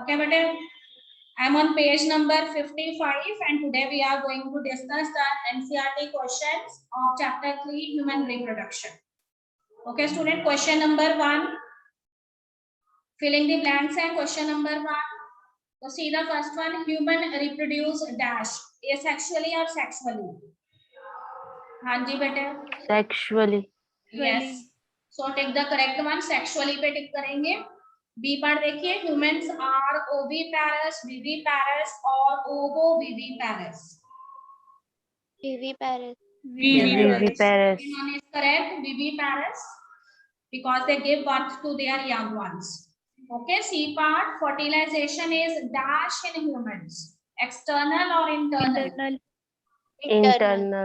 Okay, but I'm on page number 55 and today we are going to discuss the NCERT questions of chapter 3 human reproduction. Okay, student, question number 1. Filling the blanks and question number 1. So see the first one, human reproduce dash asexually or sexually? हाँ जी बेटे. Sexually. Yes. So take the correct one. Sexually पे टिक करेंगे. B पर देखिए, humans are oviparous, viviparous और ovoviviparous. Viviparous. Viviparous. One is correct, viviparous, because they give birth to their young ones. Okay, C part, fertilization is dash in humans. External or internal? Internal.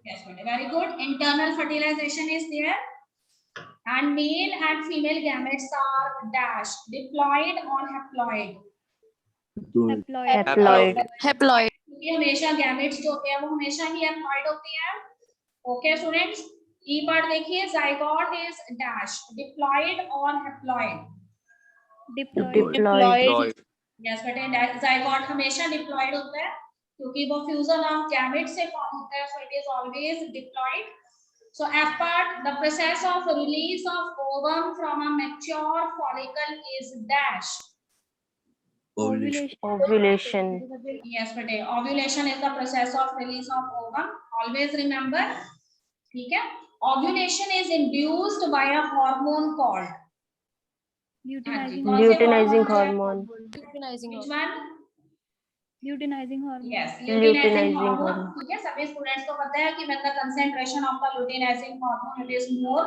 Yes, very good. Internal fertilization is there. And male and female gametes are dash, diploid or haploid? Haploid. क्योंकि हमेशा gametes जो होते हैं वो हमेशा ही haploid होती हैं. Okay, students. E part देखिए, zygote is dash, diploid or haploid? Diploid. Yes, but zygote हमेशा diploid होता है क्योंकि वो fusion of gametes से form होता है, so it is always diploid. So F part, the process of release of ovum from a mature follicle is dash. Ovulation. Yes, but ovulation is the process of release of ovum. Always remember. ठीक है? Ovulation is induced by a hormone called luteinizing hormone. Which one? Luteinizing hormone. Yes, Luteinizing hormone. hormone. ठीक है, सभी students को पता है कि when the concentration of the luteinizing hormone it is more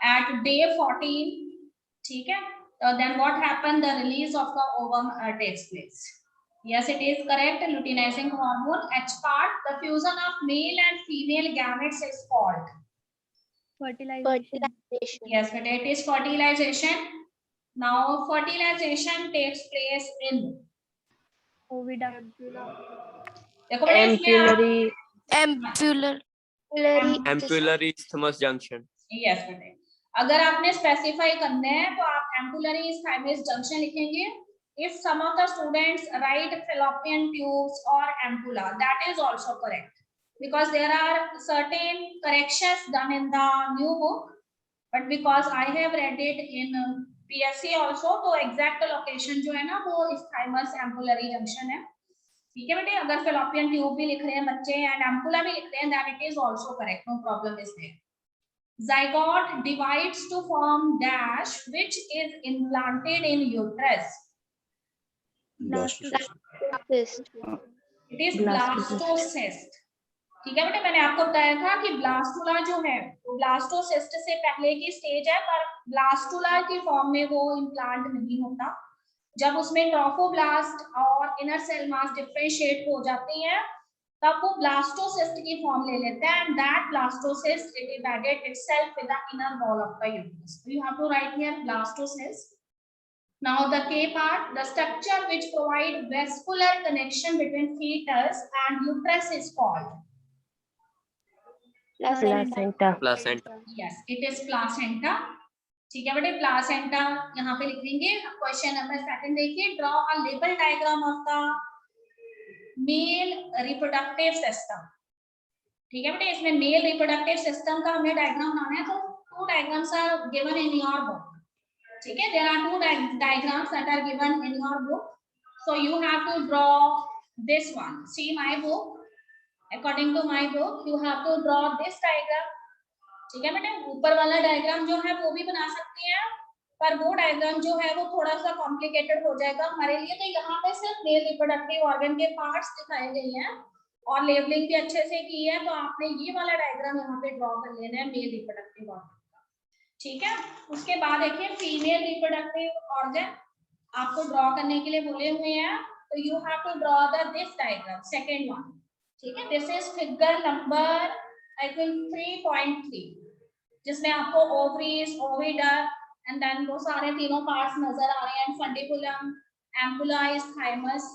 at day 14. ठीक है? Then what happened? The release of the ovum takes place. Yes, it is correct. Luteinizing hormone. H part, the fusion of male and female gametes is called Fertilization. Yes, but it is fertilization. Now fertilization takes place in Oviduct. देखो बेटा इसमें Ampullary isthmus junction. Yes, बेटे. अगर आपने specify करना है तो आप ampullary isthmus junction लिखेंगे. If some of the students write fallopian tubes or ampulla, that is also correct because there are certain corrections done in the new book, but because I have read it in PSC also, तो exact location जो है ना वो isthmus ampullary junction है. ठीक है बेटे, अगर fallopian tube भी लिख रहे हैं बच्चे and ampulla भी लिख रहे हैं, then it is also correct, no problem is there. Zygote divides to form dash which is implanted in uterus. Blastocyst. It is blastocyst. ठीक है बेटे, मैंने आपको बताया था कि ब्लास्टुला जो है वो ब्लास्टोसिस्ट से पहले की स्टेज है, पर ब्लास्टुला की फॉर्म में वो इम्प्लांट नहीं होता. जब उसमें ट्रोफोब्लास्ट और इनर सेल मास डिफरेंशिएट हो जाती हैं तब वो ब्लास्टोसिस्ट की फॉर्म ले लेता है, and that blastocyst it embedded itself with the inner wall of the uterus. So you have to write here blastocyst. Now the K part, the structure which provide vascular connection between fetus and uterus is called Placenta. Yes, it is placenta. ठीक है बेटे, placenta यहाँ पे लिखेंगे. Question number 2 देखिए, draw a label diagram of the male reproductive system. ठीक है बेटे, इसमें male reproductive system का हमें डायग्राम बनाना है, तो 2 diagrams are given in your book. ठीक है, there are 2 diagrams that are given in your book, so you have to draw this one. See my book. According to my book, you have to draw this diagram. ठीक है बेटे, ऊपर वाला diagram जो है वो भी बना सकते हैं, पर वो डायग्राम जो है वो थोड़ा सा कॉम्प्लिकेटेड हो जाएगा हमारे लिए. तो यहाँ पे सिर्फ मेल रिप्रोडक्टिव ऑर्गन के पार्ट्स दिखाए गए हैं और लेबलिंग भी अच्छे से की है, तो आपने ये वाला डायग्राम यहाँ पे ड्रॉ कर लेना है मेल रिप्रोडक्टिव ऑर्गन का. ठीक है, उसके बाद देखिए फीमेल रिप्रोडक्टिव ऑर्गन आपको ड्रॉ करने के लिए बोले हुए हैं, तो you have to draw the this diagram, second one. ठीक है, this is figure number I think 3.3, जिसमें आपको ओवरीज, ओविडक्ट एंड देन वो सारे तीनों पार्ट्स नजर आ रहे हैं, फंडिकुलम, एम्पुला, थाइमस.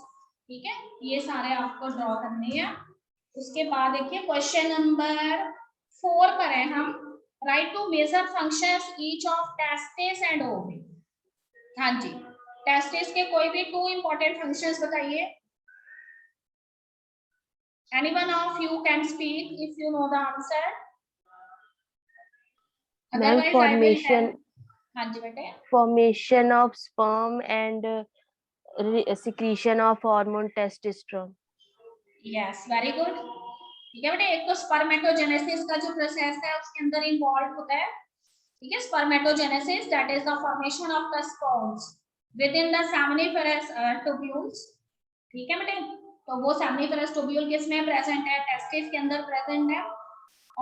ठीक है, ये सारे आपको ड्रॉ करने हैं. उसके बाद देखिए क्वेश्चन नंबर 4 पर है हम, write two major functions each of testis and ovary. हाँ जी, टेस्टिस के कोई भी 2 इंपॉर्टेंट फंक्शंस बताइए. Anyone of you can speak if you know the answer. Ma'am, Otherwise, I will help. हाँ जी बेटे. formation of sperm and secretion of hormone testosterone. Yes, very good. ठीक है बेटे, एक तो स्पर्मेटोजेनेसिस का जो प्रोसेस है उसके अंदर इन्वॉल्व होता है. ठीक है, spermatogenesis that is the formation of the sperms with in the seminiferous tubules. ठीक है बेटे, तो वो सेमिनिफेरस ट्यूब्यूल किसमें प्रेजेंट है? टेस्टिस के अंदर प्रेजेंट है.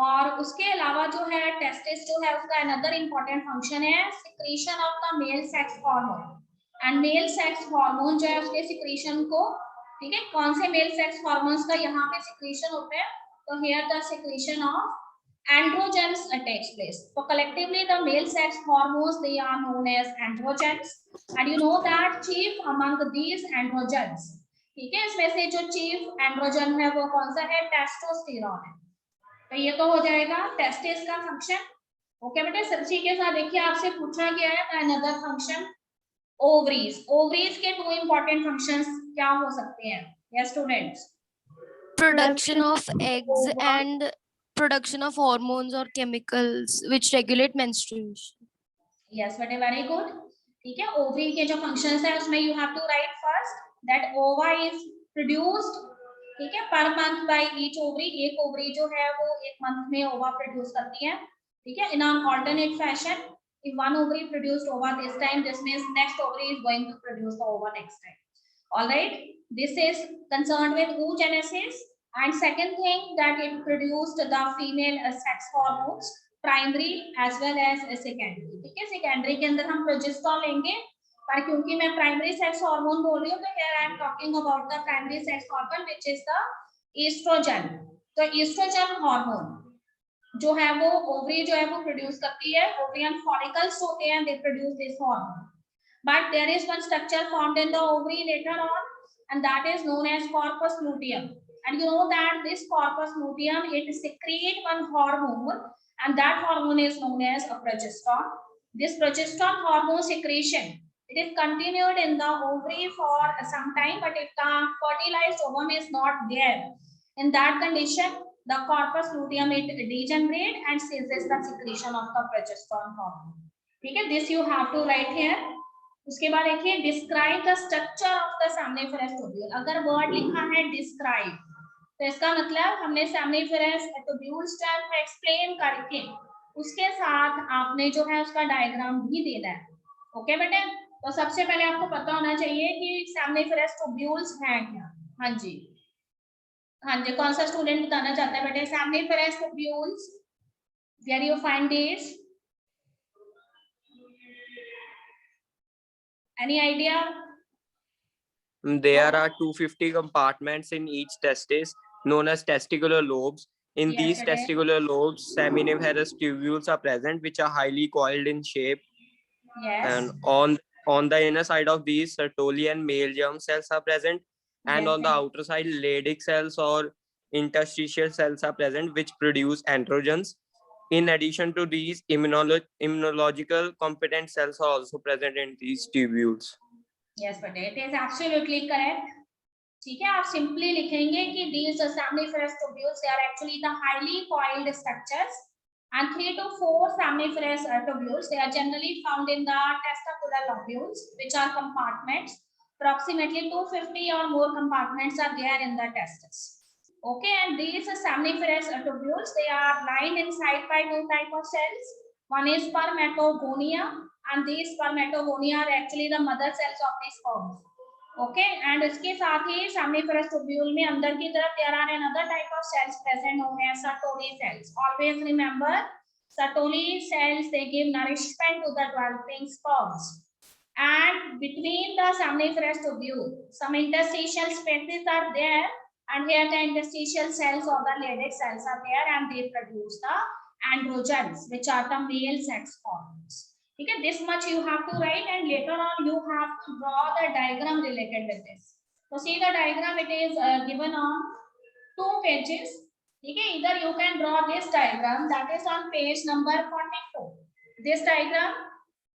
और उसके अलावा जो है टेस्टिस जो है उसका अनदर इंपॉर्टेंट फंक्शन है secretion of the male sex hormone. And male sex hormone जो है उसके सिक्रीशन को, ठीक है, कौन से मेल सेक्स हार्मोन्स का यहाँ पे सिक्रीशन होता है? तो here the secretion of androgens takes place. So collectively the male sex hormones, they are known as androgens, and you know that chief among these androgens, ठीक है, इसमें से जो चीफ एंड्रोजन है वो कौन सा है? टेस्टोस्टेरोन है. तो ये तो हो जाएगा टेस्टिस का फंक्शन. ओके बेटे, सच्ची के साथ देखिए आपसे पूछा गया है अनदर फंक्शन ओवरीज. ओवरीज के 2 इंपॉर्टेंट फंक्शंस क्या हो सकते हैं? Yes students. Production of eggs and production of hormones or chemicals which regulate menstruation. Yes बेटे, वेरी गुड. ठीक है, ओवरी के जो फंक्शंस है उसमें you have to write first that ova is produced, ठीक है, per month by each ovary. एक ओवरी जो है वो एक मंथ में ओवा प्रोड्यूस करती है. ठीक है, in an alternate fashion. If one ovary produced ova this time, this means next ovary is going to produce the ova next time. All right, this is concerned with oogenesis. And second thing that it produced the female sex hormones, primary as well as secondary. ठीक है, secondary के अंदर हम progesterone लेंगे, पर क्योंकि मैं primary sex hormone बोल रही हूँ तो here I am talking about the primary sex hormone which is the estrogen. तो estrogen hormone जो है वो ओवरी जो है वो प्रोड्यूस करती है. ओवरियन फॉलिकल्स होते हैं, they produce this hormone. But there is one structure formed in the ovary later on and that is known as corpus luteum. And you know that this corpus luteum it secrete one hormone and that hormone is known as a progesterone. This progesterone hormone secretion, it is continued in the ovary for some time, but if the fertilized ovum is not there, in that condition the corpus luteum it degenerate and ceases the secretion of the progesterone hormone. ठीक है, this you have to write here. उसके बाद देखिए describe the structure of the seminiferous tubule. अगर word लिखा है describe तो इसका मतलब हमने seminiferous tubule को explain करके उसके साथ आपने जो है उसका डायग्राम भी देना है. ओके बेटे, तो सबसे पहले आपको पता होना चाहिए कि seminiferous tubules हैं क्या. हाँ जी, हाँ जी, कौन सा स्टूडेंट बताना चाहता है बेटे? seminiferous tubules, where you find these? Any idea? There are 250 compartments in each testis known as testicular lobes. In Yes, these it is. testicular lobes, seminiferous tubules are present, which are highly coiled in shape. Yes. And on the inner side of these, Sertoli and male germ cells are present. And Yes, on the yes. outer side, Leydig cells or interstitial cells are present, which produce androgens. In addition to these, immunological competent cells are also present in these tubules. Yes, but it is absolutely correct. ठीक है, आप simply लिखेंगे कि these seminiferous tubules they are actually the highly coiled structures, and 3 to 4 seminiferous tubules they are generally found in the testicular lobules, which are compartments. Approximately 250 or more compartments are there in the testis. Okay, and these seminiferous tubules they are lined inside by 2 type of cells. One is spermatogonia, and these spermatogonia are actually the mother cells of the sperm. Okay, and इसके साथ ही seminiferous tubule में अंदर की तरफ there are another type of cells present known as Sertoli cells. Always remember, Sertoli cells they give nourishment to the developing sperms. And between the seminiferous tubule, some interstitial spaces are there, and here the interstitial cells or the Leydig cells are there, and they produce the androgens, which are the male sex hormones. Okay, this much you have to write, and later on you have to draw the diagram related with this. So see the diagram, it is given on 2 pages. Okay, either you can draw this diagram that is on page number 44. This diagram,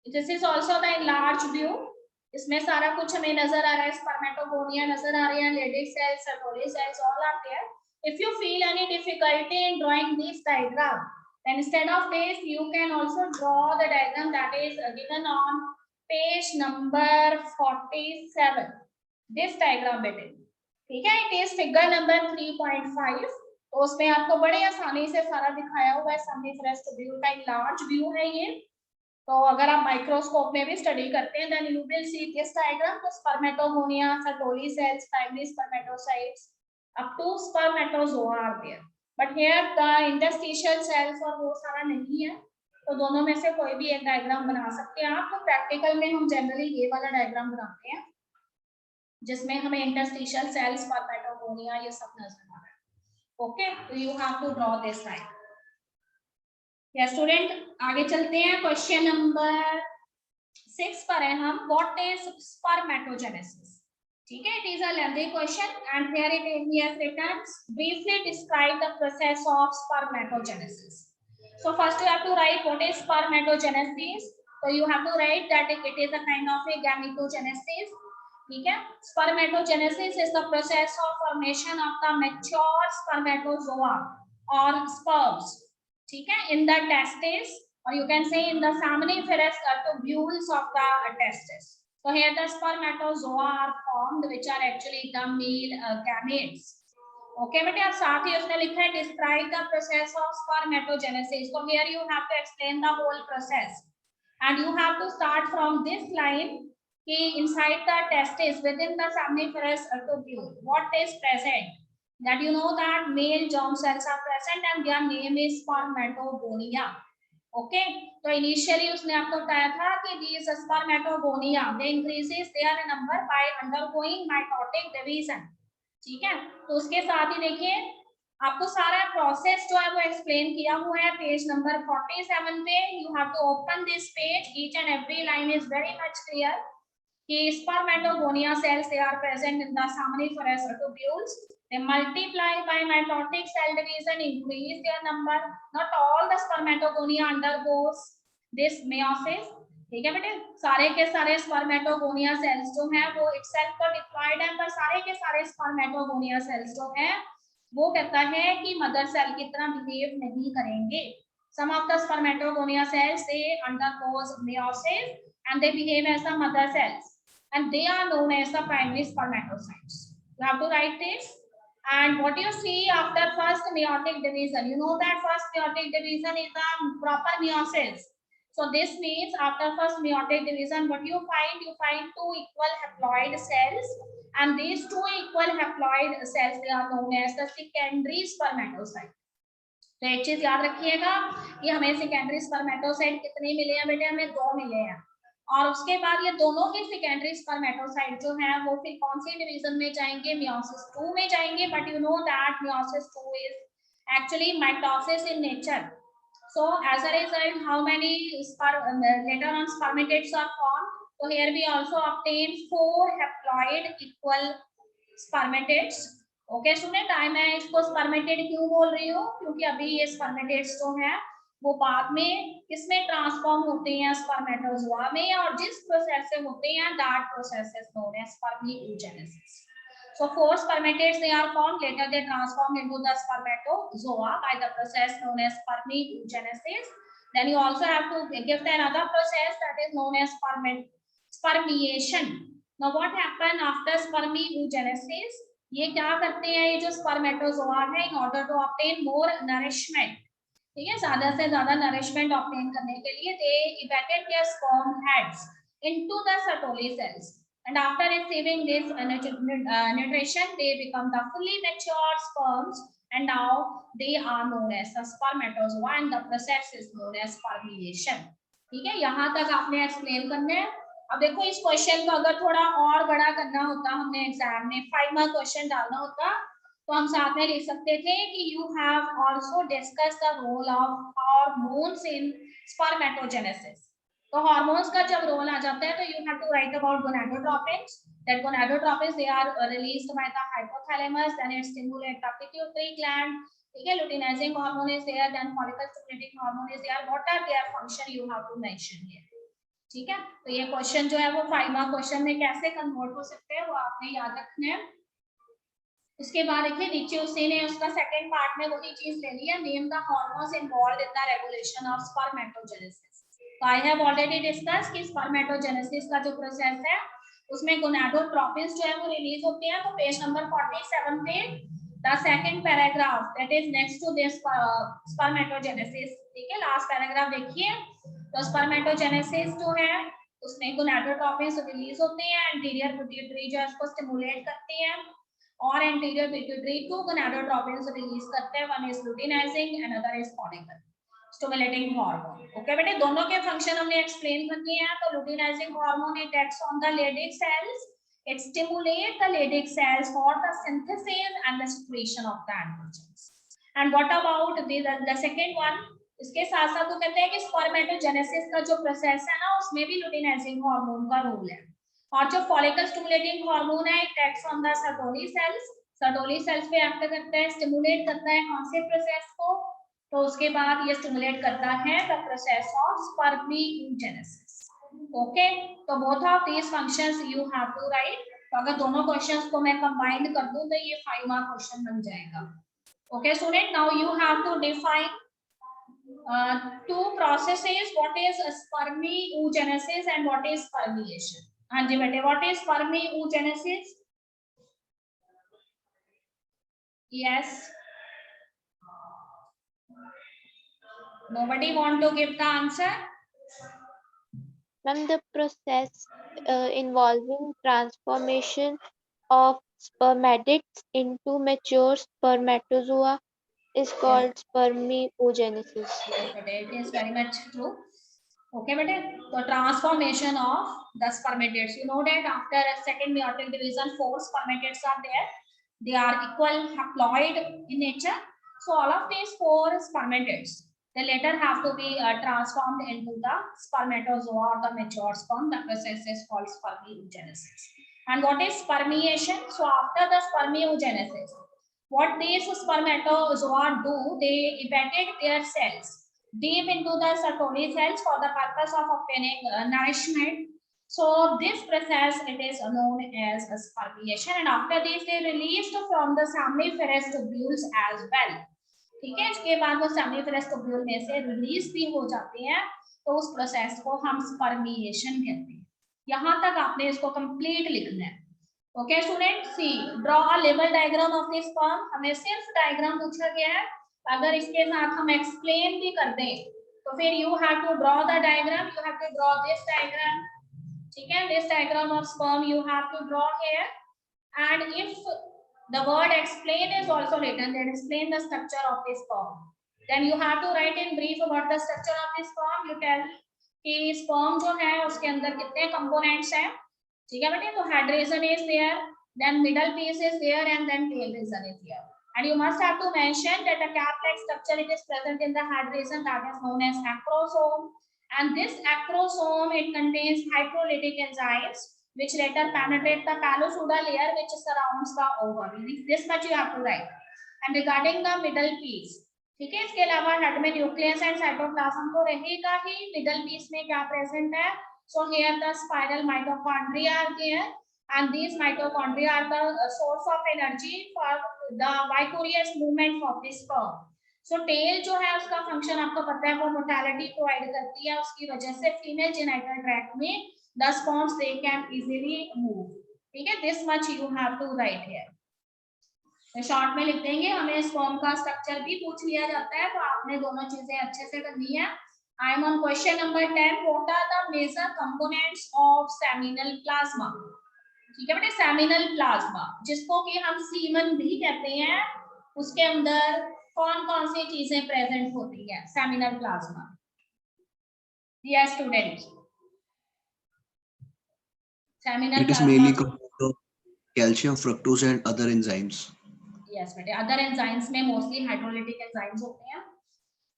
this is also the enlarged view. इसमें सारा कुछ हमें नजर आ रहा है, spermatogonia नजर आ रहे हैं, Leydig cells, Sertoli cells, all are there. If you feel any difficulty in drawing this diagram, then instead of this, you can also draw the diagram that is given on page number 47. This diagram बेटे, ठीक है? It is figure number 3.5. तो उसमें आपको बड़े आसानी से सारा दिखाया हुआ है. समनिफरस ट्यूब्यूल का एक लार्ज व्यू है ये. तो अगर आप माइक्रोस्कोप में भी स्टडी करते हैं, then you will see this diagram. तो spermatogonia, Sertoli cells, primary spermatocytes up to spermatozoa are there, but here the interstitial cells और वो सारा नहीं है. तो दोनों में से कोई भी एक डायग्राम बना सकते हैं आप. तो प्रैक्टिकल में हम जनरली ये वाला डायग्राम बनाते हैं जिसमें हमें इंटरस्टिशियल सेल्स, स्पर्मेटोगोनिया ये सब नजर आ रहा है. ओके, तो you have to draw this diagram. Yeah student आगे चलते हैं. क्वेश्चन नंबर 6 पर है हम. What is spermatogenesis? ठीक है, it is a lengthy question and here it is here written, briefly describe the process of spermatogenesis. So first you have to write what is spermatogenesis. So you have to write that it is a kind of a gametogenesis. ठीक है, spermatogenesis is the process of formation of the mature spermatozoa or sperms. ठीक है, in the testes or you can say in the seminiferous tubules of the testes. So here the spermatozoa are formed, which are actually the male gametes. Okay, बेटे अब साथ ही उसने लिखा है describe the process of spermatogenesis. So here you have to explain the whole process, and you have to start from this line. कि inside the testis within the seminiferous tubule, what is present? That you know that male germ cells are present and their name is spermatogonia. Okay, तो initially उसने आपको बताया था कि these spermatogonia they increases their number by undergoing mitotic division. ठीक है, तो उसके साथ ही देखिए आपको सारा प्रोसेस जो है वो एक्सप्लेन किया हुआ है पेज नंबर 47 पे. You have to open this page. Each and every line is very much clear कि spermatogonia cells they are present in the seminiferous tubules. They multiply by mitotic cell division, increase their number. Not all the spermatogonia undergoes this meiosis. ठीक है बेटे, सारे के सारे spermatogonia cells जो हैं वो itself तो डिप्लॉयड है, पर सारे के सारे स्पर्मेटोगोनिया सेल्स जो हैं वो कहता है कि मदर सेल की तरह बिहेव नहीं करेंगे. Some of the spermatogonia cells they undergoes meiosis and they behave as the mother cells and they are known as the primary spermatocytes. You have to write this. And what you see after first meiotic division, you know that first meiotic division is the proper meiosis. So this means after first meiotic division, what you find two equal haploid cells, and these two equal haploid cells they are known as the secondary spermatocyte. तो एक चीज याद रखिएगा कि हमें secondary spermatocyte कितने मिले हैं बेटे? हमें 2 मिले हैं. और उसके बाद ये दोनों ही सेकेंडरी स्पर्मेटोसाइट जो हैं वो फिर कौन सी डिवीजन में जाएंगे? मियोसिस 2 में जाएंगे. But you know that meiosis 2 is actually mitosis in nature. So as a result, how many later on spermatids are formed? So here we also obtain 4 haploid equal spermatids. Okay student, मैं इसको spermatid क्यों बोल रही हूँ? क्योंकि अभी ये स्पर्मेटेड्स जो हैं वो बाद में किसमें ट्रांसफॉर्म होते हैं? स्पर्मेटोजोआ में. और जिस प्रोसेस से होते हैं that process is known as spermatogenesis. So 4 spermatids they are formed, later they transform into the spermatozoa by the process known as spermatogenesis. Then you also have to give the another process that is known as spermiation. Now what happen after spermatogenesis? ये क्या करते हैं ये जो spermatozoa है in order to obtain more nourishment, ठीक है, ज्यादा से ज्यादा नरिशमेंट ऑब्टेन करने के लिए they evacuate their sperm heads into the Sertoli cells. And after receiving this nutrition, they become the fully mature sperms, and now they are known as the spermatozoa, and the process is known as spermiation. ठीक है, यहाँ तक आपने explain करना है. अब देखो इस क्वेश्चन को अगर थोड़ा और बड़ा करना होता, हमने एग्जाम में 5 मार्क क्वेश्चन डालना होता, तो हम साथ में लिख सकते थे कि you have also discussed the role of hormones in spermatogenesis. तो हार्मोन्स का जब रोल आ जाता है तो you have to write about gonadotropins. That gonadotropins they are released by the hypothalamus, then it stimulate the pituitary gland. ठीक है, luteinizing hormone is there, then follicle stimulating hormone is there. What are their function? You have to mention here. ठीक है, तो ये question जो है वो 5 mark question में कैसे कन्वर्ट हो सकते हैं वो आपने याद रखना है। उसके बाद देखिए नीचे उसी ने उसका सेकंड पार्ट में वही चीज ले लिया, name the hormones involved in the regulation of spermatogenesis. तो आई हैव ऑलरेडी डिस्कस कि स्पर्मेटोजेनेसिस का जो प्रोसेस है उसमें गोनाडोट्रोपिन्स जो है वो रिलीज होते हैं। तो पेज नंबर 47 पे the second paragraph that is next to this spermatogenesis, ठीक है, लास्ट पैराग्राफ देखिए। तो स्पर्मेटोजेनेसिस जो है उसमें गोनाडोट्रोपिन्स रिलीज होते हैं, एंटीरियर पिट्यूटरी जो है उसको स्टिमुलेट करती है और anterior pituitary two gonadotropins release करते हैं, one is luteinizing and other is follicle stimulating hormone. Okay बेटे, दोनों के फंक्शन हमने एक्सप्लेन कर दिए हैं। तो luteinizing hormone it acts on the Leydig cells, it stimulates the Leydig cells for the synthesis and the secretion of the androgens. And what about the second one? इसके साथ साथ वो कहते हैं कि स्पर्मेटोजेनेसिस का जो प्रोसेस है ना उसमें भी लुटिनाइजिंग हार्मोन का रोल है। और जो फॉलिकल स्टिमुलेटिंग हार्मोन है it acts on the Sertoli cells, Sertoli sales पे एक्ट करता है, स्टिमुलेट करता है कौन से प्रोसेस को, तो उसके बाद ये स्टिमुलेट करता है the process of spermatogenesis. Okay, तो both of these functions you have to write. तो अगर दोनों क्वेश्चंस को मैं कंबाइंड कर दूं तो ये 5 मार्क क्वेश्चन बन जाएगा। Okay student, now you have to define two processes, what is spermiogenesis and what is spermiation। हाँ जी बेटे, what is spermiogenesis? Yes, nobody want to give the answer? Ma'am, the process involving transformation of spermatids into mature spermatozoa is called spermiogenesis. Yes, but it is very much true. Okay, but the transformation of the spermatids, you know that after a second meiotic division 4 spermatids are there, they are equal haploid in nature. So all of these 4 spermatids they later have to be transformed into the spermatozoa or the mature sperm. The process is called spermiogenesis. And what is spermiation? So after the spermiogenesis, what these spermatozoa do, they evacuate their cells deep into the Sertoli cells for the purpose of obtaining nourishment. So this process it is known as spermiation, and after this they released from the seminiferous tubules as well. ठीक है, इसके बाद वो seminiferous tubule में से release भी हो जाते हैं, तो उस प्रोसेस को हम स्पर्मिएशन कहते हैं। यहाँ तक आपने इसको कंप्लीट लिखना है। Okay student, see draw a level diagram of this sperm. हमें सिर्फ डायग्राम पूछा गया है, अगर इसके साथ हम एक्सप्लेन भी कर दें तो फिर you have to draw the diagram, you have to draw this diagram, ठीक है, this diagram of sperm you have to draw here. And if the word explain is also written, then explain the structure of this sperm, then you have to write in brief about the structure of this sperm। you tell कि sperm जो है उसके अंदर कितने components हैं, ठीक है बेटे, तो head region is there, then middle piece is there, and then tail region is there, and you must have to mention that a cap-like structure it is present in the head region that is known as acrosome, and this acrosome it contains hydrolytic enzymes which later penetrate the pseudopseuda layer which surrounds the ovum। This much you have to write। And regarding the middle piece, ठीक है, इसके अलावा head में nucleus and cytoplasm तो रहेगा ही, middle piece में क्या present है? So here the spiral mitochondria are there, and these mitochondria are the source of energy for the vicarious movement of this sperm। So tail जो है उसका function आपको पता है, वो मोटालिटी प्रोवाइड करती है, उसकी वजह से फीमेल जेनिटल ट्रैक्ट में the sperms they can easily move। ठीक है, this much you have to write here। तो शॉर्ट में लिख देंगे, हमें स्पर्म का स्ट्रक्चर भी पूछ लिया जाता है, तो आपने दोनों चीजें अच्छे से करनी है। I am on question number 10। What are the major components of seminal plasma? ठीक है बेटे, सेमिनल प्लाज्मा जिसको कि हम सीमन भी कहते हैं, उसके अंदर कौन कौन सी चीजें प्रेजेंट होती है seminal plasma? Yes students, seminal It is plasma mainly composed of calcium, fructose, and other enzymes. Yes बेटे, अदर एंजाइम्स में मोस्टली हाइड्रोलिटिक एंजाइम्स होते हैं,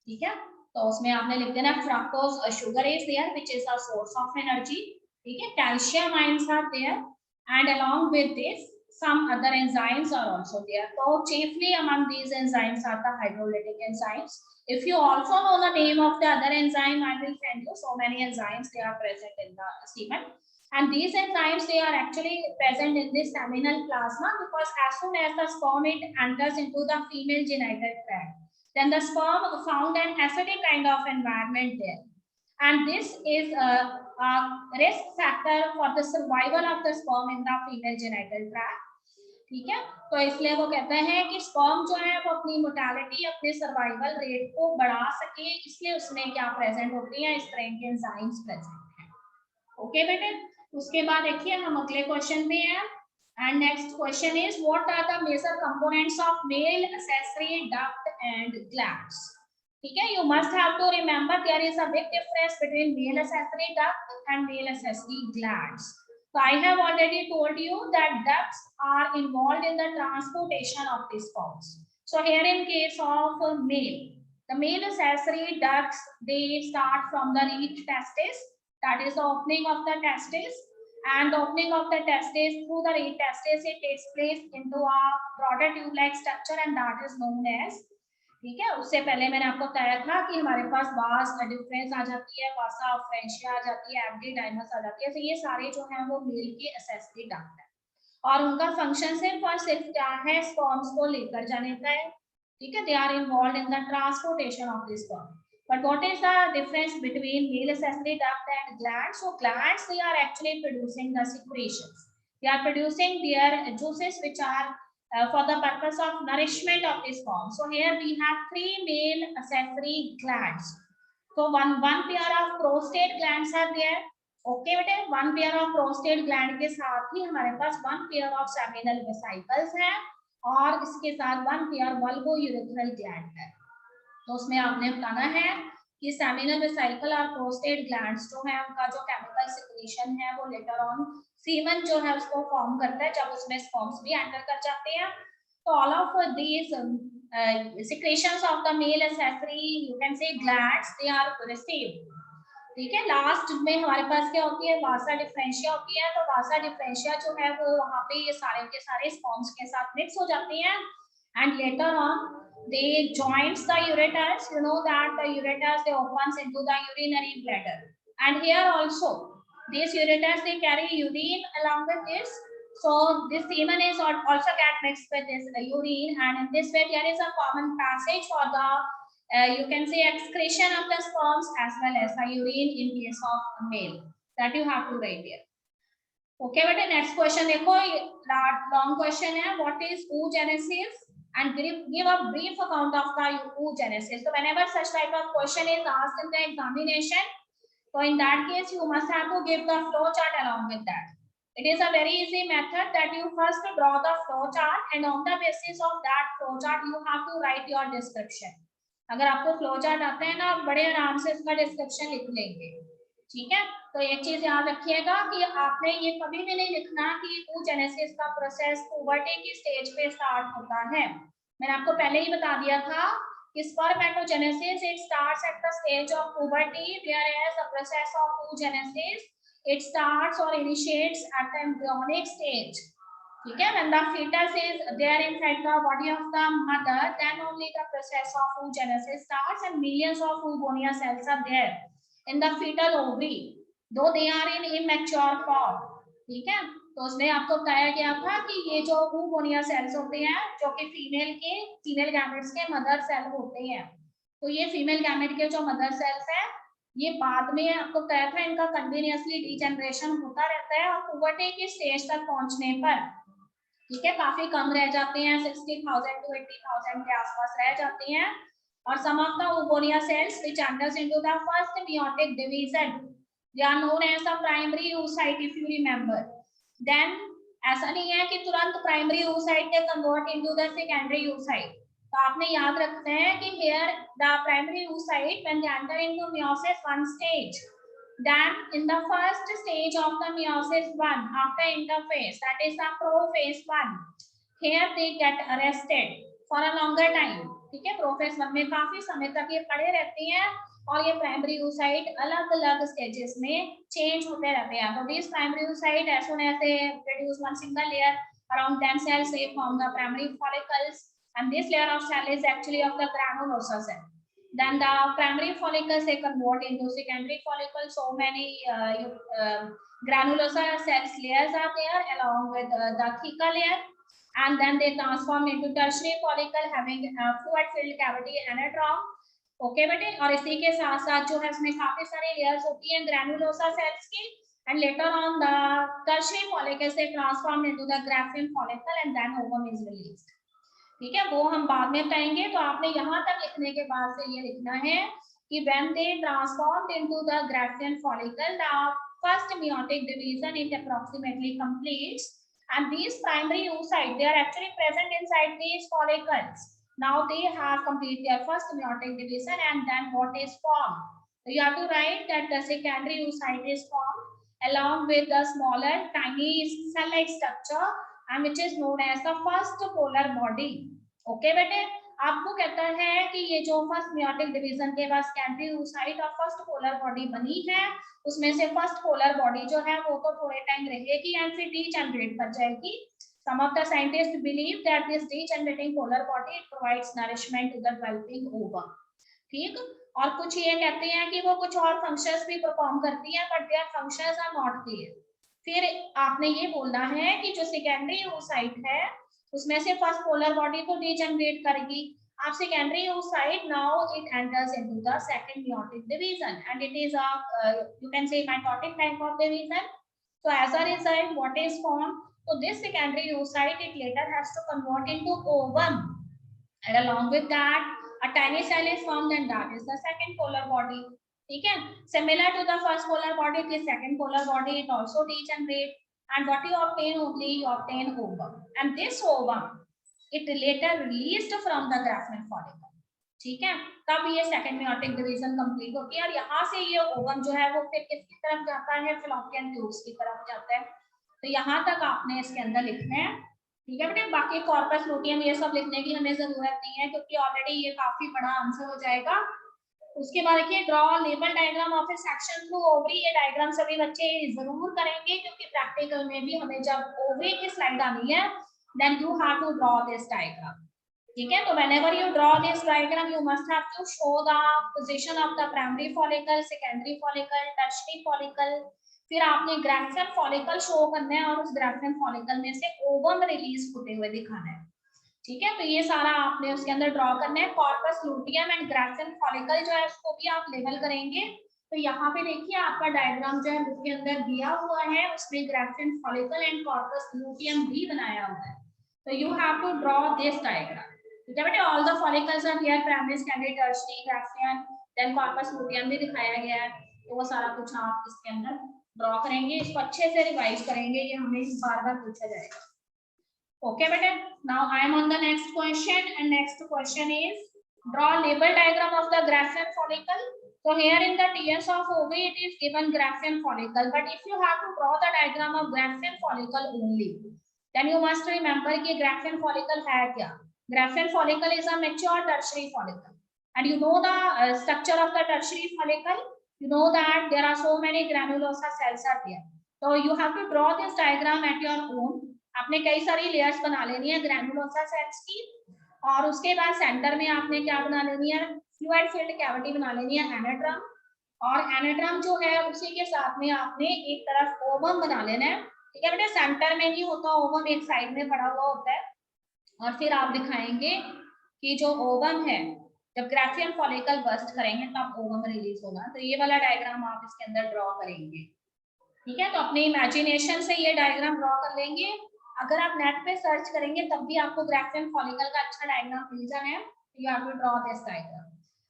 ठीक है, तो उसमें आपने लिख देना fructose sugar is there which is a source of energy, ठीक है, calcium ions are there, and along with this some other enzymes are also there. So chiefly among these enzymes are the hydrolytic enzymes. If you also know the name of the other enzyme, I will send you so many enzymes they are present in the semen. And these enzymes, they are actually present in the seminal plasma, because as soon as the sperm it enters into the female genital tract, then the sperm found an acidic kind of environment there. And this is a risk factor for the survival of the sperm in the female genital tract. ठीक है, तो इसलिए वो कहते हैं कि sperm जो है वो अपनी मोर्टेलिटी, अपने सर्वाइवल रेट को बढ़ा सके, इसलिए उसमें क्या प्रेजेंट होती है, इस तरह के एंजाइम्स प्रेजेंट हैं। ओके बेटे, उसके बाद देखिए हम अगले क्वेश्चन पे हैं। And next question is what are the major components of male accessory duct and glands. ठीक है, you must have to remember there is a big difference between male accessory duct and male accessory glands. So I have already told you that ducts are involved in the transportation of the sperms. So here in case of male, the male accessory ducts, they start from the reed testis, that is the opening of the testis, and the opening of the testis through the reed testis, it takes place into a broader tube-like structure, and that is known as, ठीक है, उससे पहले मैंने आपको बताया था कि हमारे पास वास डिफरेंस आ जाती है, वासा फ्रेंशिया आ जाती है, एब्डिडाइमस आ जाती है। तो ये सारे जो हैं वो मेल के एक्सेसरी डक्ट है, और उनका फंक्शन सिर्फ और सिर्फ क्या है, स्पर्म्स को लेकर जाने का है। ठीक है, they are involved in the transportation of the sperm. But what is the difference between male accessory duct and glands? So glands, they are actually producing the secretions. They are producing their juices which are for the purpose of nourishment of the sperm. So here we have 3 male accessory glands. So one pair of prostate glands are there. Okay बेटे, one pair of prostate gland के साथ ही हमारे पास one pair of seminal vesicles है, और इसके साथ one pair vulvourethral gland है। तो उसमें आपने बताना है कि सेमिनल वेसिकल और प्रोस्टेट ग्लैंड्स जो है उनका जो केमिकल सिक्रीशन है वो लेटर ऑन सीमन जो है उसको फॉर्म करता है जब उसमें स्पर्म्स भी एंटर कर जाते हैं। तो all of these secretions of the male accessory you can say glands, they are received. ठीक है, लास्ट में हमारे पास क्या होती है, वासा डिफरेंशिया होती है। तो वासा डिफरेंशिया जो है वो वहां पे ये सारे के सारे स्पर्म्स के साथ मिक्स हो जाते हैं, and later on they joins the ureters. You know that the ureters, they opens into the urinary bladder, and here also these ureters, they carry urine along with this. So this semen is also get mixed with this urine, and in this way there is a common passage for the you can say excretion of the sperms as well as the urine in case of male, that you have to write here. Okay, but next question देखो, long question है, what is oogenesis? And give a brief account of the oogenesis. So whenever such type of question is asked in the examination, so in that case you must have to give the flow chart along with that. It is a very easy method that you first draw the flow chart, and on the basis of that flow chart you have to write your description. अगर आपको flow chart आता है ना, आप बड़े आराम से इसका डिस्क्रिप्शन लिख लेंगे। ठीक है, तो एक चीज याद रखिएगा कि आपने ये कभी भी नहीं लिखना कि oogenesis का प्रोसेस पुबर्टी की स्टेज पे स्टार्ट होता है। मैंने आपको पहले ही बता दिया था कि spermatogenesis it starts at the stage of puberty, whereas the process of oogenesis it starts or initiates at the embryonic stage. ठीक है, when the fetus is there inside the body of the mother, then only the process of oogenesis starts, and millions of oogonia cells are there in the fetal ovary, though they are in immature form. ठीक है, तो उसमें आपको बताया गया था कि ये जो oogonia cells होते हैं जो कि फीमेल गैमेट्स के मदर सेल होते हैं, तो ये फीमेल गैमेट के जो मदर सेल्स हैं ये बाद में आपको बताया था इनका कंटिन्यूअसली डीजेनरेशन होता रहता है, और पुबर्टी की स्टेज तक पहुंचने पर ठीक है काफी कम रह जाते हैं, 60,000 to 80,000 के आसपास रह जाते हैं। और some of the oogonia cells which enters into the first meiotic division, they are known as the primary oocyte if you remember. Then ऐसा नहीं है कि तुरंत primary oocyte they convert into the secondary oocyte. तो आपने याद रखना है कि here the primary oocyte when they enter into meiosis one stage, then in the first stage of the meiosis one after interphase, that is the prophase one, here they get arrested for a longer time. ठीक है, prophase one में काफी समय तक ये पड़े रहते हैं और ये प्राइमरी oocyte अलग अलग स्टेजेस में चेंज होते रहते हैं। तो this primary oocyte as soon as they produce one single layer, Around 10 cells they form the primary follicles, and this layer of cell is actually of the granulosa cell. Then the primary follicles they convert into secondary follicles. So many granulosa cells layers are there along with the theca layer, and then they transform into tertiary follicle having fluid filled cavity anadrome. Okay बेटे, और इसी के साथ साथ जो है इसमें काफी सारी लेयर्स होती हैं ग्रैनुलोसा सेल्स की, and later on the tertiary follicles they transform into the Graafian follicle and then ovum is released. ठीक है, वो हम बाद में कहेंगे. तो आपने यहाँ तक लिखने के बाद से ये लिखना है कि when they transformed into the Graafian follicle, the first meiotic division it approximately completes, and these primary oocytes they are actually present inside these follicles. Now they have completed their first meiotic division, and then what is formed? So you have to write that the secondary oocyte is formed along with the smaller tiny cell-like structure, and which is known as the first polar body. Okay बेटे, आपको कहता है कि ये जो first meiotic division के बाद secondary oocyte और first polar body बनी है, उसमें से first polar body जो है वो तो थोड़े टाइम रहेगी and फिर degenerate कर जाएगी. Some of the scientists believe that this degenerating polar body provides nourishment to the developing ovum. ठीक, और कुछ ये कहते हैं कि वो कुछ और फंक्शंस भी परफॉर्म करती है, but their functions are not clear. फिर आपने ये बोलना है कि जो सेकेंडरी oocyte है उसमें से फर्स्ट पोलर बॉडी को डीजनरेट करेगी. अब secondary oocyte now it enters into the second meiotic division, and it is a you can say mitotic type of division. So as a result, what is formed? So this secondary oocyte it later has to convert into ovum, and along with that a tiny cell is formed, and that is the second polar body. ठीक है, similar to the first polar body, the second polar body it also degenerate, and what you obtain only you obtain ovum, and this ovum it later released from the Graafian follicle. ठीक है, तब ये second meiotic division complete होती है, और यहाँ से ये ओवम जो है वो फिर किसकी तरफ जाता है? fallopian tubes की तरफ जाता है. तो यहाँ तक आपने इसके अंदर लिखना है. ठीक है बेटे, बाकी कॉर्पस लूटियम ये सब लिखने की हमें जरूरत नहीं है, क्योंकि ऑलरेडी ये काफी बड़ा आंसर हो जाएगा. उसके बाद देखिए draw label diagram of A section through ovary. ये डायग्राम सभी बच्चे जरूर करेंगे, क्योंकि प्रैक्टिकल में भी हमें जब ओवरी की स्लाइड आनी है then you have to draw this diagram. ठीक है, तो whenever you draw this diagram you must have to show the position of the primary follicle, secondary follicle, tertiary follicle. फिर आपने Graafian follicle शो करना है, और उस Graafian follicle में से ovum रिलीज होते हुए दिखाना है. ठीक है, तो ये सारा आपने उसके अंदर ड्रॉ करना है. Corpus luteum and Graafian follicle जो है उसको भी आप लेबल करेंगे. तो यहाँ पे देखिए आपका डायग्राम जो है बुक के अंदर दिया हुआ है, उसमें Graafian follicle and corpus luteum भी बनाया हुआ है. तो you have to draw this diagram. ठीक है बेटे, all the follicles are here, primary, secondary, tertiary, Graafian, then corpus luteum भी दिखाया गया है. तो वो सारा कुछ आप इसके अंदर ड्रॉ करेंगे. इसको अच्छे से रिवाइज करेंगे, ये हमें बार-बार पूछा जाएगा. ओके बेटे, now I am on the next question, and next question is draw label diagram of the Graafian follicle. So here in the TS of ovary it is given Graafian follicle, but if you have to draw the diagram of Graafian follicle only, then you must remember कि Graafian follicle है क्या. Graafian follicle is a mature tertiary follicle, and you know the structure of the tertiary follicle. You know that there are so many granulosa cells are there. So you have to draw this diagram at your own. आपने कई सारी layers बना लेनी है granulosa cells की, और उसके बाद सेंटर में आपने क्या बना लेनी है? फ्लूइड फिल्ड कैविटी बना लेनी है, एनाड्रम. और एनाड्रम जो है उसी के साथ में आपने एक तरफ ओवम बना लेना है. ठीक है बेटे, सेंटर में नहीं होता ओवम, एक साइड में पड़ा हुआ होता है. और फिर आप दिखाएंगे कि जो ओवम है जब Graafian follicle बर्स्ट करेंगे तब ओवम रिलीज होगा. तो ये वाला डायग्राम आप इसके अंदर ड्रॉ करेंगे. ठीक है, तो अपने इमेजिनेशन से ये डायग्राम ड्रॉ कर लेंगे. अगर आप नेट पे सर्च करेंगे तब भी आपको Graafian follicle का अच्छा डायग्राम मिल जाना है. You have to draw this diagram.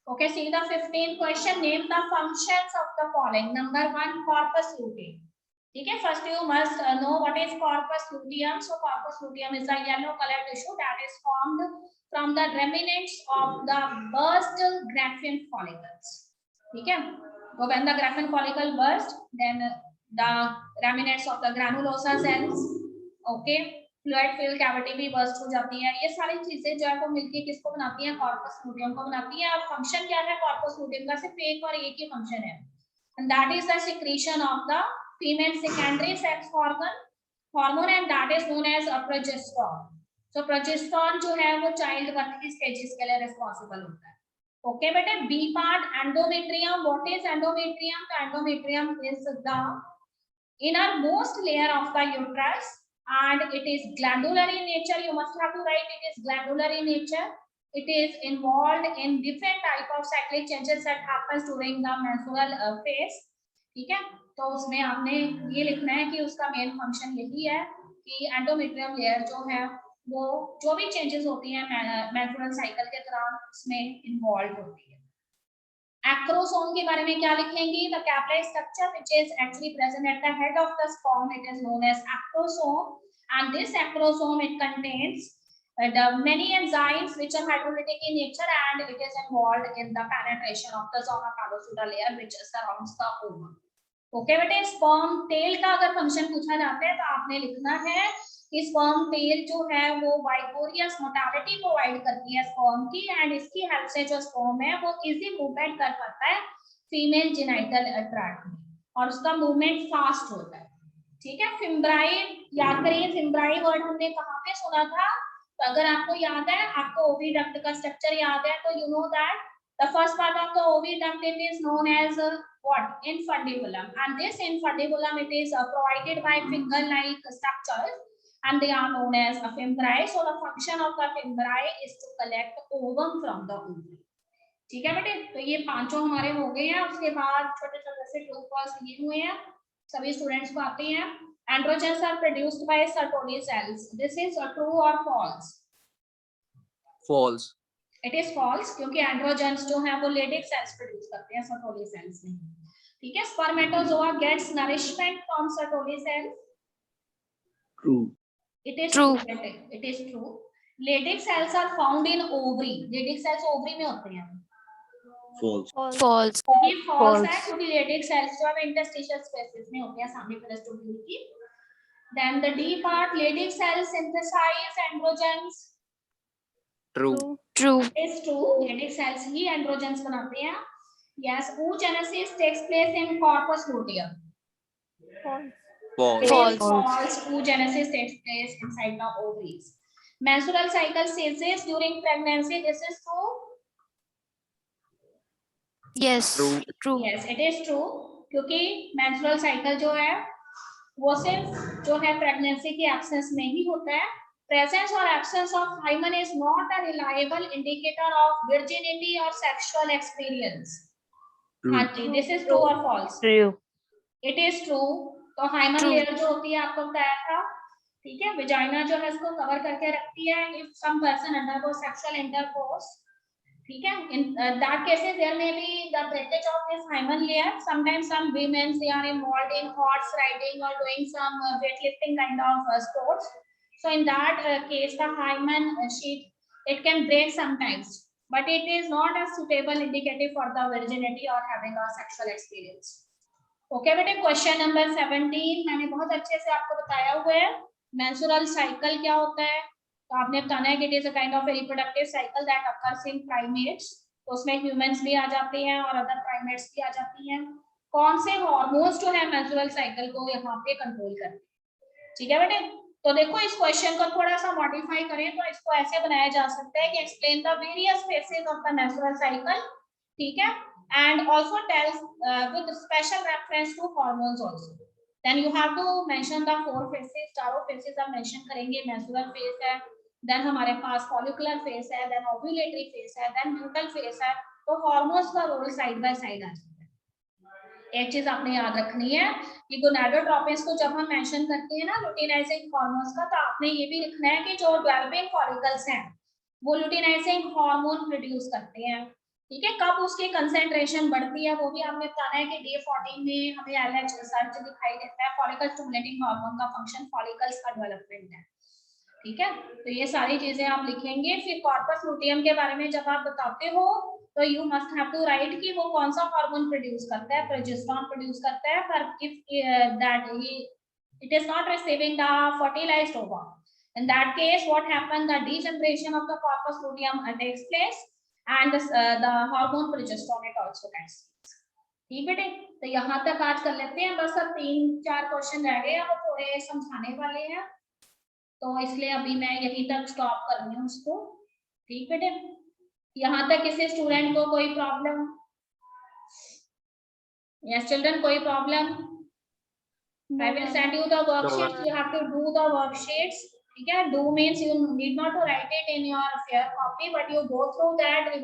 Okay, see the 15th question. Name the functions of the following. Number 1, corpus luteum. ठीक है, first you must know what is corpus luteum. So corpus luteum is a yellow colored tissue that is formed from the remnants of the burst Graafian follicles. ठीक है, so when the Graafian follicle burst, then the remnants of the granulosa cells, okay, fluid filled cavity भी burst हो जाती है. ये सारी चीजें जो है वो मिलके किसको बनाती हैं? corpus luteum को बनाती है. अब फंक्शन क्या है corpus luteum का? सिर्फ एक और एक ही फंक्शन है, and that is the secretion of the female secondary sex organ, hormone and that is known as progesterone. So progesterone जो है वो चाइल्ड बर्थ की स्टेजेस के लिए रिस्पॉन्सिबल होता है। ओके बेटे, B part endometrium. What is endometrium? The endometrium is the innermost layer of the uterus and it is glandular in nature. You must have to write it is glandular in nature. It is involved in different type of cyclic changes that happens during the menstrual phase. ठीक है, तो उसमें आपने ये लिखना है कि उसका मेन फंक्शन यही है कि एंडोमेट्रियम लेयर जो है वो जो भी चेंजेस होती हैं मेंस्ट्रुअल साइकिल के दौरान उसमें इन्वॉल्व होती है। एक्रोसोम के बारे में क्या लिखेंगे? The capillary structure which is actually present at the head of the sperm, it is known as acrosome and this acrosome it contains the many enzymes which are hydrolytic in nature and it is involved in the penetration of the zona callosum layer which surrounds the ovum. Okay बेटे, sperm tell का अगर function पूछा जाता है तो आपने लिखना है कि स्पर्म टेल जो है वो वाइपोरियस मोटालिटी प्रोवाइड करती है स्पर्म की एंड इसकी हेल्प से जो स्पर्म है वो इजी मूवमेंट कर पाता है फीमेल जेनिटल ट्रैक्ट में और उसका मूवमेंट फास्ट होता है। ठीक है, फिम्ब्राई याद करिए, फिम्ब्राई वर्ड हमने कहाँ पे सुना था? तो अगर आपको याद है, आपको ओविडक्ट का स्ट्रक्चर याद है तो you know that the first part of the oviduct it is known as what? Infundibulum, and this infundibulum it is provided by finger like structures and they are known as a fimbriae. So the function of the fimbriae is to collect ovum from the ovary. ठीक है बेटे, तो ये पांचों हमारे हो गए हैं। उसके बाद छोटे छोटे से ट्रू फॉल्स दिए हुए हैं, सभी स्टूडेंट्स को आते हैं। Androgens are produced by Sertoli cells, this is true और false? False. It is false क्योंकि एंड्रोजेंस जो है वो लेडिक सेल्स प्रोड्यूस करते हैं, सर्टोली सेल्स नहीं। ठीक है, spermatozoa gets nourishment from Sertoli cells, True. It is True. It is true. Leydig cells are found in ovary, Leydig cells ovary में होते हैं। False. False. ये फॉल्स है False. क्योंकि लेडिक सेल्स जो है इंटरस्टिशियल स्पेसेस में होते हैं सामने पेरिस्टोमियल की। Then the D part, Leydig cells synthesise androgens, True. True. is true, Leydig cells ही एंड्रोजेंस बनाते हैं। Yes, oogenesis takes place in corpus luteum. False. It False. is false. Oogenesis takes place inside the ovaries. Menstrual cycle ceases during pregnancy. This is true. Yes. True. True. Yes, it is true. क्योंकि menstrual cycle जो है वो सिर्फ जो है pregnancy की absence में ही होता है। Presence or absence of hymen is not a reliable indicator of virginity or sexual experience. True. हाँ जी, this is true or false? True. It is true. तो हाइमन True. लेयर जो होती है आपको बताया था, ठीक है, विजाइना जो है इसको कवर करके रखती है if some person undergo sexual intercourse. ठीक है, in that cases there may be the breakage of this hymen layer. Sometimes some women they are involved in horse riding or doing some weightlifting kind of sports. So in that case the hymen sheath it can break sometimes, but it is not a suitable indicative for the virginity or having a sexual experience. Okay बेटे, question number 17 मैंने बहुत अच्छे से आपको बताया हुआ है। Menstrual cycle क्या होता है तो आपने बताना है कि it is a kind of reproductive cycle that occurs in primates. तो उसमें ह्यूमंस भी आ जाते हैं और अदर प्राइमेट्स भी आ जाती हैं। कौन से हार्मोन्स जो है मेंस्ट्रुअल साइकिल को यहाँ पे कंट्रोल करते हैं? ठीक है बेटे, तो देखो इस क्वेश्चन को थोड़ा सा मॉडिफाई करें तो इसको ऐसे बनाया जा सकता है कि explain the various phases of the menstrual cycle, ठीक है, and also tells with special reference to hormones also. Then you have to mention the four phases, चारों phases आप mention करेंगे। menstrual phase है, then हमारे पास follicular phase है, then ovulatory phase है, then luteal phase है। तो hormones का रोल साइड बाय साइड आ जाता है। एक चीज आपने याद रखनी है कि गोनाडोट्रोपिन्स को जब हम मेंशन करते हैं ना लुटिनाइजिंग हार्मोन्स का, तो आपने ये भी लिखना है कि जो डेवलपिंग फॉलिकल्स हैं वो लुटिनाइजिंग हार्मोन प्रोड्यूस करते हैं। ठीक है, कब उसकी कंसेंट्रेशन बढ़ती है वो भी आपने बताना है कि डे 14 में हमें एलएच सर्च दिखाई देता है। फॉलिकल स्टिमुलेटिंग हार्मोन का फंक्शन फॉलिकल्स का डेवलपमेंट है। ठीक है, तो ये सारी चीजें आप लिखेंगे। फिर कॉर्पस लुटियम के बारे में जब आप बताते हो तो you must have to write कि वो कौन सा हार्मोन प्रोड्यूस करता है, प्रोजेस्टेरॉन प्रोड्यूस करता है। पर if that it is not receiving the fertilised ovum, in that case what happens, the degeneration of the corpus luteum takes place and the hormone progesterone it also takes place. ठीक है, तो यहाँ तक आज कर लेते हैं। बस अब 3-4 क्वेश्चन रह गए हैं, वो थोड़े समझाने वाले हैं, तो इसलिए अभी मैं यहीं तक स्टॉप कर रही हूँ उसको। ठीक बेटे, यहाँ तक किसी स्टूडेंट को कोई प्रॉब्लम? यस चिल्ड्रन, कोई problem? I will send you the worksheets. You have to do the worksheets. ठीक है, do means you need not to write it in your fair copy, but you go through that, revise